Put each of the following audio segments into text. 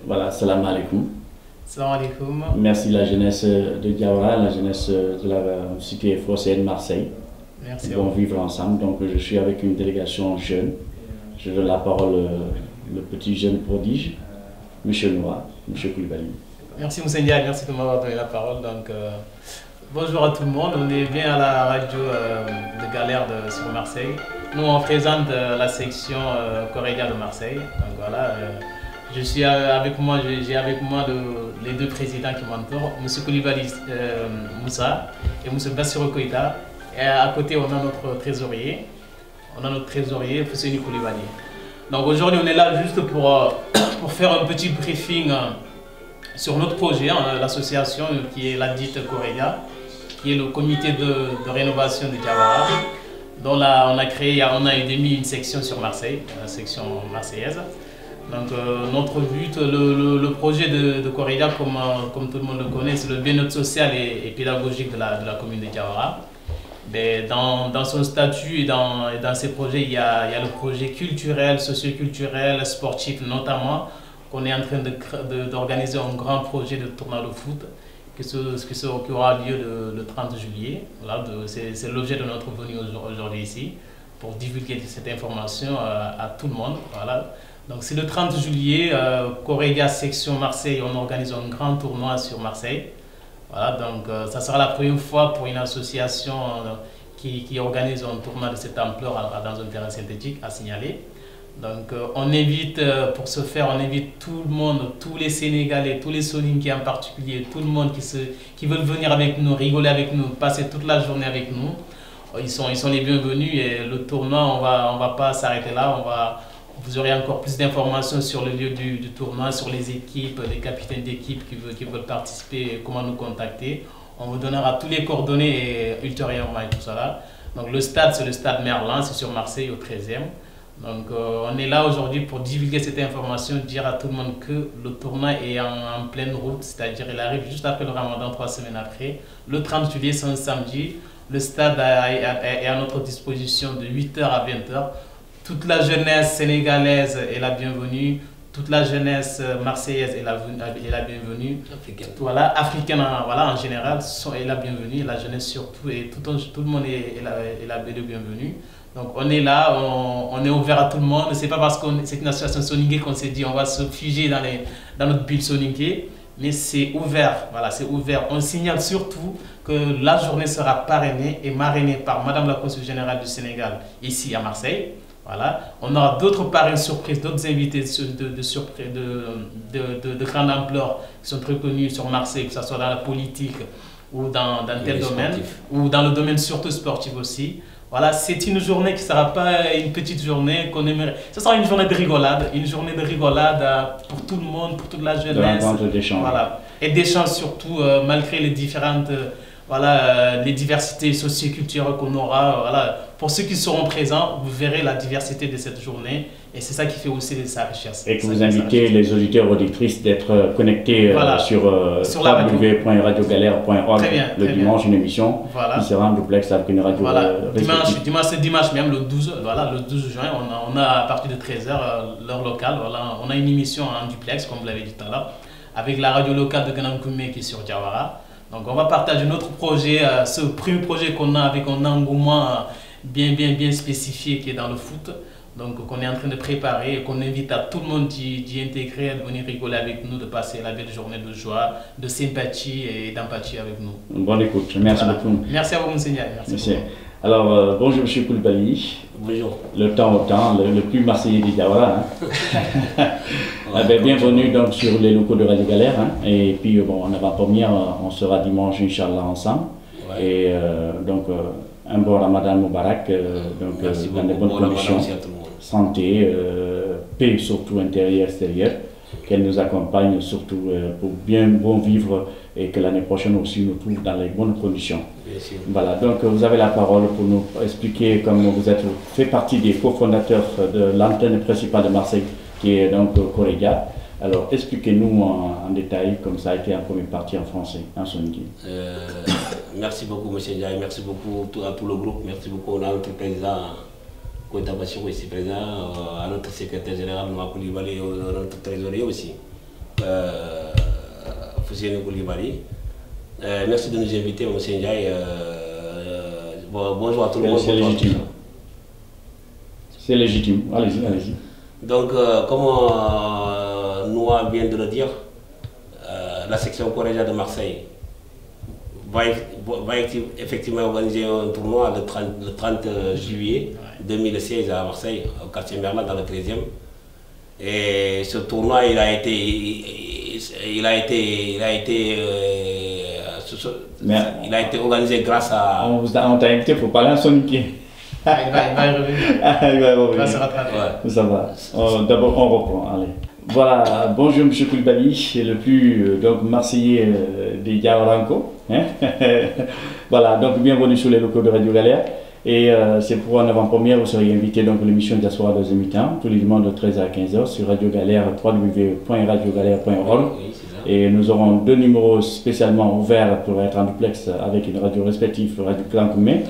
Voilà, salam alaikum. Salam alaikum. Merci la jeunesse de Diawara, la jeunesse de la cité phocéenne Marseille. Merci. Ils vont vivre ensemble. Donc je suis avec une délégation jeune. Je donne la parole le petit jeune prodige, M. Noah, M. Koulibaly. Merci Moussenia, merci de m'avoir donné la parole. Donc, bonjour à tout le monde, on est bien à la radio de Galère sur Marseille. Nous on présente la section Corédia de Marseille. Donc voilà, je suis avec moi, j'ai avec moi les deux présidents qui m'entourent, M. Koulibaly Moussa et M. Bassirou Koïta. Et à côté on a notre trésorier, Fousseini Koulibaly. Donc aujourd'hui on est là juste pour faire un petit briefing sur notre projet, l'association qui est la dite Corédia, qui est le comité de rénovation de Diawara, dont là, on a émis une section sur Marseille, la section marseillaise. Donc notre but, le projet de Corédia, comme tout le monde le connaît, c'est le bien-être social et pédagogique de la commune de Diawara. Mais dans son statut et dans ses projets, il y a le projet culturel, socio-culturel, sportif notamment, qu'on est en train d'organiser un grand projet de tournoi de foot qui aura lieu le 30 juillet. Voilà, c'est l'objet de notre venue aujourd'hui ici, pour divulguer cette information à tout le monde. Voilà. Donc c'est le 30 juillet, Corédia section Marseille, on organise un grand tournoi sur Marseille. Voilà, donc ça sera la première fois pour une association qui organise un tournoi de cette ampleur dans un terrain synthétique, à signaler. Donc on invite, pour ce faire, on invite tout le monde, tous les Sénégalais, tous les Soninké en particulier, tout le monde qui veulent venir avec nous, rigoler avec nous, passer toute la journée avec nous. Ils sont les bienvenus et le tournoi, on va pas s'arrêter là, vous aurez encore plus d'informations sur le lieu du tournoi, sur les équipes, les capitaines d'équipe qui veulent participer, comment nous contacter. On vous donnera tous les coordonnées ultérieurement et tout ça là. Donc le stade, c'est le stade Merlin, c'est sur Marseille au 13e. Donc on est là aujourd'hui pour divulguer cette information, dire à tout le monde que le tournoi est en pleine route, c'est-à-dire il arrive juste après le Ramadan, 3 semaines après. Le 30 juillet, c'est un samedi, le stade est à notre disposition de 8h à 20h. Toute la jeunesse sénégalaise est la bienvenue, toute la jeunesse marseillaise est la bienvenue. Voilà, africaine en général est la bienvenue, la jeunesse surtout, et tout le monde est la bienvenue. Donc on est là, on est ouvert à tout le monde. C'est pas parce que c'est une association soninké qu'on s'est dit on va se figer dans notre bulle soninké, mais c'est ouvert, voilà, c'est ouvert. On signale surtout que la journée sera parrainée et marrainée par Madame la Consul Générale du Sénégal ici à Marseille. Voilà. On aura d'autres parrains surprises, d'autres invités de grande ampleur qui sont très connus sur Marseille, que ce soit dans la politique ou dans tel domaine, ou dans le domaine surtout sportif aussi. Voilà, c'est une journée qui ne sera pas une petite journée qu'on aimerait. Ce sera une journée de rigolade pour tout le monde, pour toute la jeunesse. De rencontre, d'échange. Voilà. Et d'échange surtout, malgré les différentes, les diversités socio-culturelles qu'on aura. Voilà. Pour ceux qui seront présents, vous verrez la diversité de cette journée. Et c'est ça qui fait aussi sa richesse. Et que vous invitez les auditeurs et auditrices d'être connectés sur www.radiogalère.org le dimanche, une émission qui sera en duplex avec une radio. Voilà. Dimanche même, le 12 juin, on a à partir de 13h, l'heure locale, voilà, on a une émission en duplex, comme vous l'avez dit tout à l'heure, avec la radio locale de Ganamkoumé qui est sur Diawara. Donc on va partager notre projet, ce premier projet qu'on a avec un engouement bien spécifié qui est dans le foot. Donc qu'on est en train de préparer et qu'on invite à tout le monde d'y intégrer, de venir rigoler avec nous, de passer la belle journée de joie, de sympathie et d'empathie avec nous. Bonne écoute, merci beaucoup. Merci à vous, Monseigneur. Merci. Alors, bonjour M. Koulibaly. Bonjour. Le temps, le plus marseillais du Diawara. Bienvenue donc sur les locaux de Radio Galère. Et puis, en avant-première, on sera dimanche, Inch'Allah, ensemble. Ouais. Et donc, un bon Ramadan Moubarak, merci dans de bonnes conditions. Merci à tout le monde. santé, paix surtout intérieure, extérieure, qu'elle nous accompagne surtout pour bon vivre et que l'année prochaine aussi nous trouve dans les bonnes conditions. Voilà, donc vous avez la parole pour nous expliquer comment vous êtes fait partie des cofondateurs de l'antenne principale de Marseille, qui est donc Corédia. Alors expliquez-nous en détail comme ça a été en première partie en français, en soninké. Merci beaucoup M. Ndiaye, merci beaucoup à tout le groupe, merci beaucoup à notre président Koita Bassirou ici présent, à notre secrétaire général Noa Koulibaly et à notre trésorier aussi, Foussine Koulibaly. Merci de nous inviter M. Ndiaye. Bonjour à tout le monde. C'est légitime. C'est légitime, allez-y, allez-y. Donc comme Noa vient de le dire, la section Corédia de Marseille va effectivement organiser un tournoi le 30 juillet 2016 à Marseille, au quartier Merlin, dans le 13e. Et ce tournoi, il a été organisé grâce à... On t'a invité pour parler en soninké. Il va y revenir. Il va revenir. Il va se rattraper. Ouais. Ça va. D'abord, on reprend. Allez. Voilà, bonjour M. Koulibaly, le plus donc, marseillais des Diawaranko. Hein? Voilà, donc bienvenue sur les locaux de Radio Galère. Et c'est pour en avant-première, vous serez invité donc l'émission Diaspora deuxième mi-temps, tous les dimanches de 13h à 15h sur Radio Galère, www.radiogalère.org. Oui, et nous aurons 2 numéros spécialement ouverts pour être en duplex avec une radio respective, Radio Clan Koumé.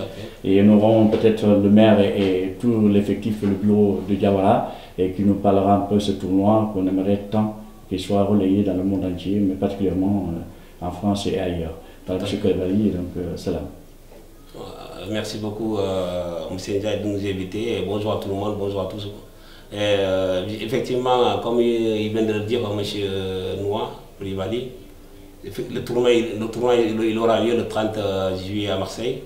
Et nous aurons peut-être le maire et tout l'effectif, le bureau de Diawara, et qui nous parlera un peu de ce tournoi qu'on aimerait tant qu'il soit relayé dans le monde entier, mais particulièrement en France et ailleurs. Par M. Koulibaly, donc salam. Merci beaucoup M. Ndiaye de nous inviter. Et bonjour à tout le monde, bonjour à tous. Effectivement, comme il vient de le dire M. Noa Koulibaly, le tournoi il aura lieu le 30 juillet à Marseille.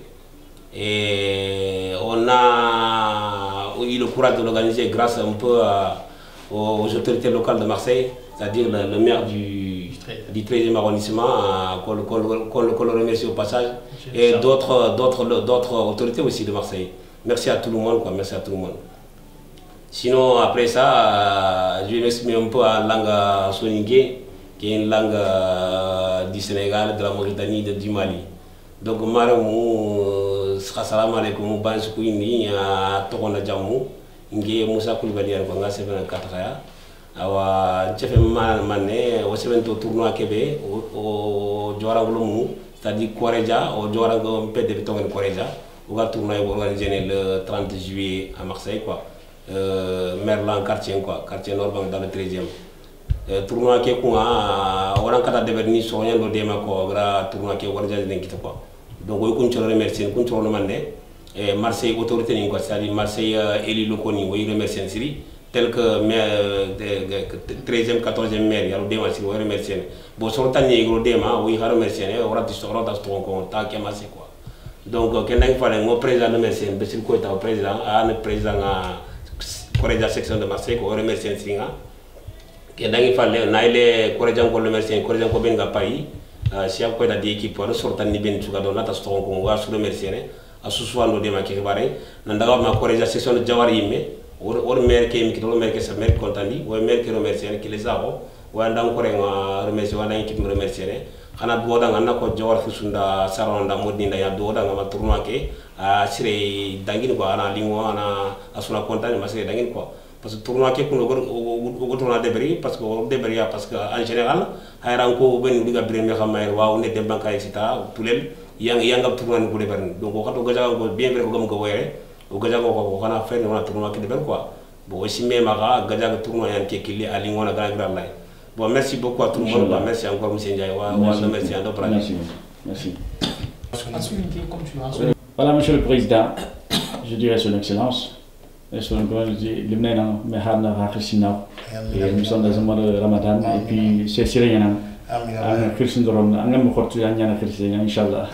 Et on a eu le courage de l'organiser grâce un peu aux autorités locales de Marseille, c'est-à-dire le maire du 13e arrondissement, qu'on le remercie au passage, et d'autres autorités aussi de Marseille. Merci à tout le monde, quoi, merci à tout le monde. Sinon, après ça, je vais m'exprimer un peu en langue soninké, qui est une langue du Sénégal, de la Mauritanie, du Mali. Donc, assalamu alaikum, bansuku ini tokona jamu ngi Moussa Koulibaly ko nga 74 ya awa jefe manne o 70 tournoi kebe o jorangulo mu c'est-à-dire Corédia o jorango pede bitongen Corédia o ga tournoi organisé le 30 juillet à Marseille quoi, Merlin quartier quoi, quartier nord dans le 13e. Tournoi ke ko on kata deberni so nyando dema ko gra tournoi ke organisé den kita quoi. Donc, je remercie Marseille, autorité, c'est-à-dire Marseille, élus locaux, je remercie tel que 13e, 14e maire, il y a des gens qui remercient. Bon, sur le temps, il y a des gens qui remercient, il y a des gens qui remercient. Donc, quand il fallait un président de Marseille, le président Corédia section de Marseille, qui remercie. Quand il fallait un Corédia de Marseille, Corédia de Paris. Si on a des équipes qui sortent en Libye, on a des remercier, à ce soir, nous devons faire ma Corédia section de Jawarime, ou maire qui est sa mère contente, ou maire qui remercie, qui les a, ou un remercier, ou un équipe remercier. On a deux ans, on a Jawar Fusunda, Saranda, Modina, il y a 2 ans, on a tourné à Siré Dangin, à Lingua, à Sona Contane, à Siré Dangin. Parce que le tournoi est un débris, parce qu'en général, il y a un peu de brèmes, on est des banques, etc. Il y a un tournoi de brèmes. Donc, on a bien vu comme on a fait un tournoi de brèmes. Bon, aussi, même à un tournoi qui est à Lingua, bon, merci beaucoup à tout le monde. Merci encore, M. Ndiaye. Merci. Merci. Voilà, Monsieur le Président, je dirais son Excellence. Nous sommes dans un mois de Ramadan et puis c'est syrien. Inch'Allah.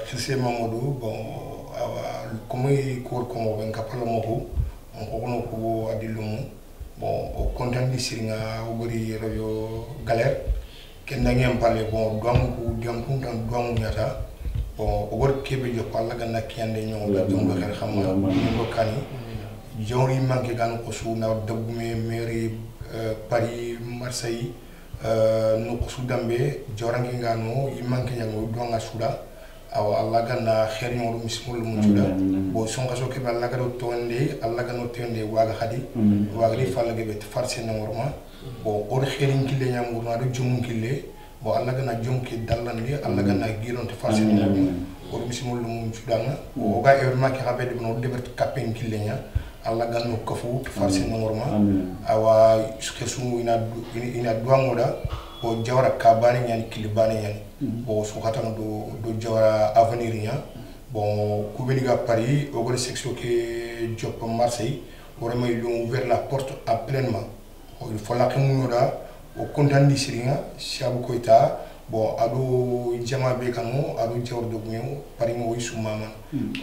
Christian Mamadou, bon, comme il court comme on capable on bon, au content de Syria, au Radio Galère, qui n'a rien parlé, bon, douane ou diamant dans douane yata, bon ogor kebe jo palla ganna kiyande ñoo la jom xel xam nga ñu kani jori manke gan ko su na dagume mairie Paris Marseille no ko su dambe jorangi ngano i manke ñango do nga suda aw alla ganna xer ñoo mismul mu suda bo songa so ke alla gado tonde alla gano tonde waga hadi waga di falla gebe farse na norma bo or xerin kille ñango na do jum kille bo alla gana jonki dallandi alla gana gironte farse na norma or mismul mu suda nga o ga e ma ke habe de no debert kapen kille nya alla ganno kafu farse na norma awa kesu ina duangoda o jawra kabani nyani kilibani nyani o sukatan do jawra avenir nya bon kubeni ga Paris au gros section que job Marseille vraiment ils ont ouvert la porte à pleinement il faut la kemunoda o kontandi siringa shabu koita bon ado jama be kanu ado jawr do mew Paris mo wisu mama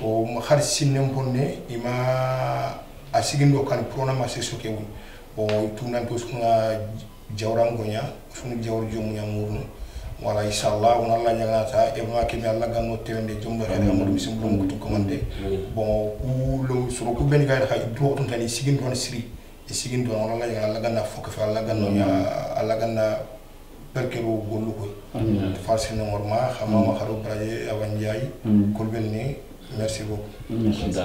o ma har sinem bonne ima asigindo kan pronama section ke wi bon tunan to suna jawran gonya sunu jawr jomunya murnu wala inshallah on Allah ñagata e ma ke mi Allah ganno tewende jomdo xere amadou misim dum ko to commandé bon ku lo suru ku ben gaay xay do ton tani sigin don siri e sigin don on Allah ñagala ganna fokk fa Allah ganno ya Allah ganna perkero gollu ko farsi no norma xama ma xaru braje awan jaay ko belni merci beaucoup merci